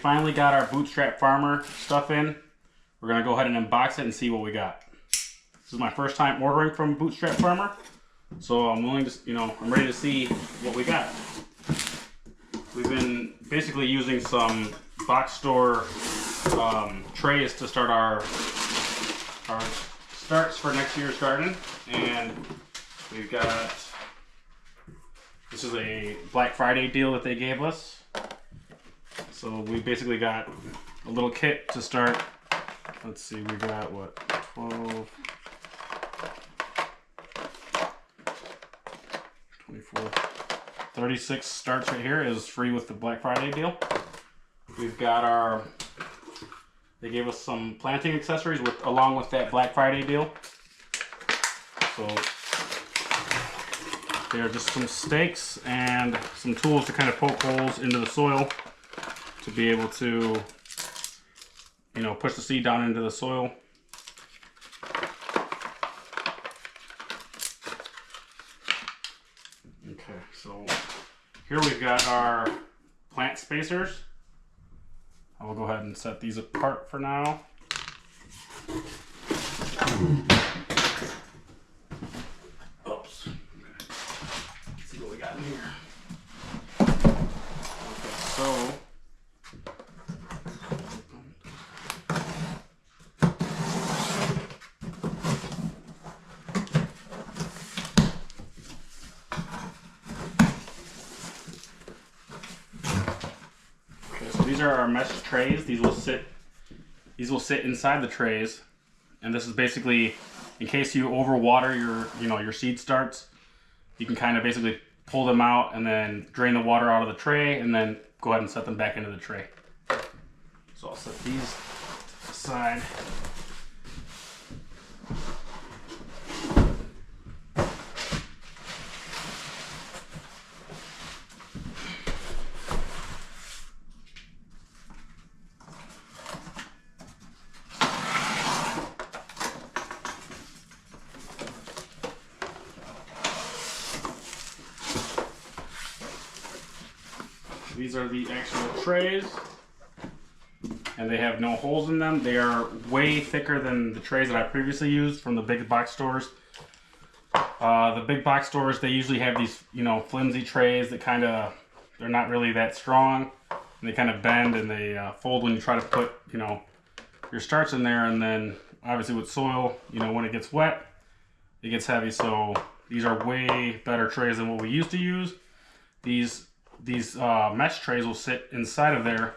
finally got our Bootstrap Farmer stuff in. We're gonna go ahead and unbox it and see what we got. This is my first time ordering from Bootstrap Farmer, so I'm willing to, I'm ready to see what we got. We've been basically using some box store trays to start our starts for next year's garden, and we've got, this is a Black Friday deal that they gave us. So we basically got a little kit to start. Let's see, we got what, 12, 24, 36 starts right here is free with the Black Friday deal. We've got our, they gave us some planting accessories along with that Black Friday deal. So they are just some stakes and some tools to kind of poke holes into the soil to be able to, push the seed down into the soil. Okay, so here we've got our plant spacers. I will go ahead and set these apart for now. Oops. Okay. Let's see what we got in here. Okay, so these are our mesh trays. These will sit inside the trays, and this is basically in case you overwater your seed starts. You can kind of basically pull them out and then drain the water out of the tray, and then go ahead and set them back into the tray. So I'll set these aside. These are the actual trays, and they have no holes in them. They are way thicker than the trays that I previously used from the big box stores. The big box stores, they usually have these, flimsy trays that they're not really that strong, and they kind of bend and they fold when you try to put, your starts in there. And then obviously with soil, when it gets wet, it gets heavy. So these are way better trays than what we used to use. These mesh trays will sit inside of there,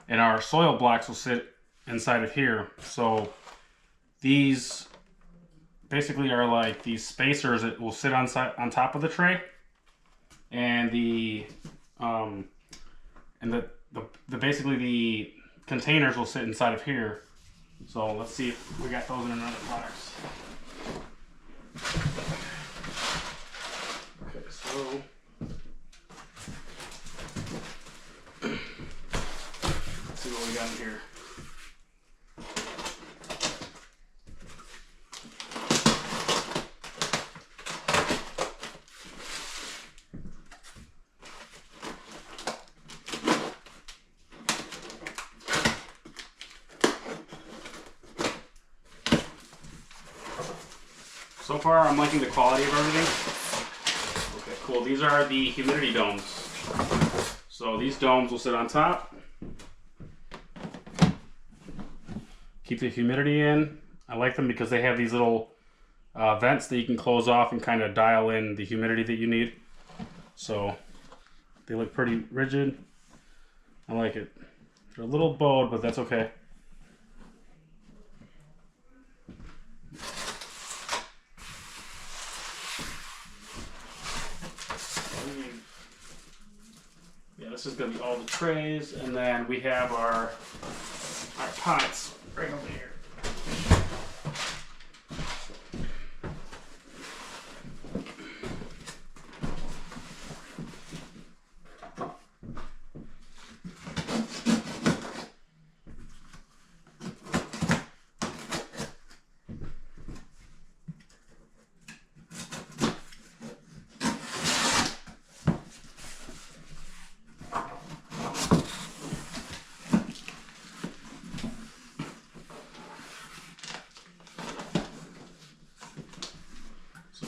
and our soil blocks will sit inside of here. So these basically are like these spacers that will sit on top of the tray, and basically the containers will sit inside of here. So let's see if we got those in another box. Okay, so see what we got in here. So far, I'm liking the quality of everything. Okay, cool. These are the humidity domes. So these domes will sit on top. Keep the humidity in. I like them because they have these little vents that you can close off and kind of dial in the humidity that you need. So they look pretty rigid. I like it. They're a little bowed, but that's okay. Yeah, this is going to be all the trays, and then we have our pots right over here.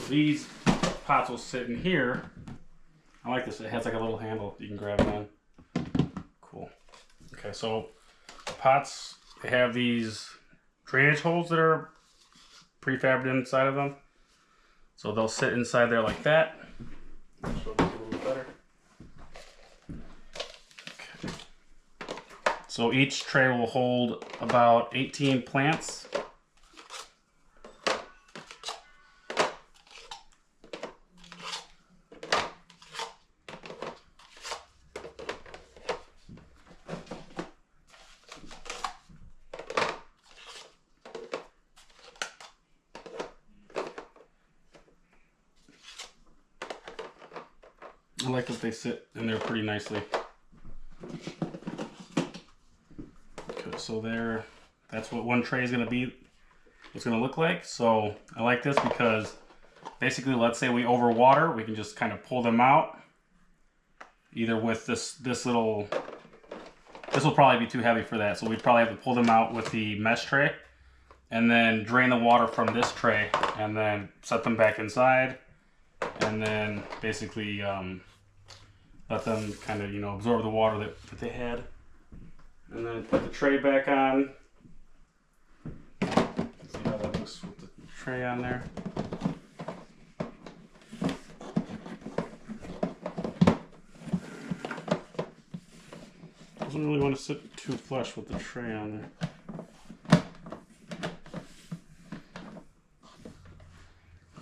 these pots will sit in here. I like this. It has like a little handle you can grab it on. Cool. Okay, so pots, they have these drainage holes that are prefabbed inside of them. So they'll sit inside there like that. I'll show this a little bit better. Okay. So each tray will hold about 18 plants. I like that they sit in there pretty nicely. Okay, so there, that's what one tray is going to be, it's going to look like. So I like this because basically, let's say we overwater, we can just kind of pull them out. Either with this little, this will probably be too heavy for that, so we'd probably have to pull them out with the mesh tray and then drain the water from this tray and then set them back inside and then basically let them kind of, you know, absorb the water that they had. And then put the tray back on. See how that looks with the tray on there. Doesn't really want to sit too flush with the tray on there.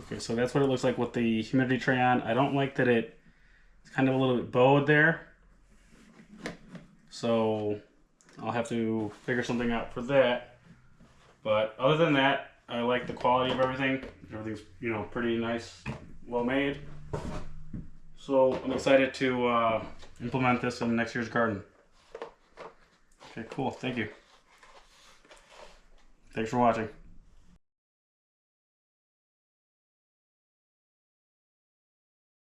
Okay, so that's what it looks like with the humidity tray on. I don't like that it's kind of a little bit bowed there. So I'll have to figure something out for that. But other than that, I like the quality of everything. Everything's, you know, pretty nice, well made. So I'm excited to implement this in next year's garden. Okay, cool. Thank you. Thanks for watching.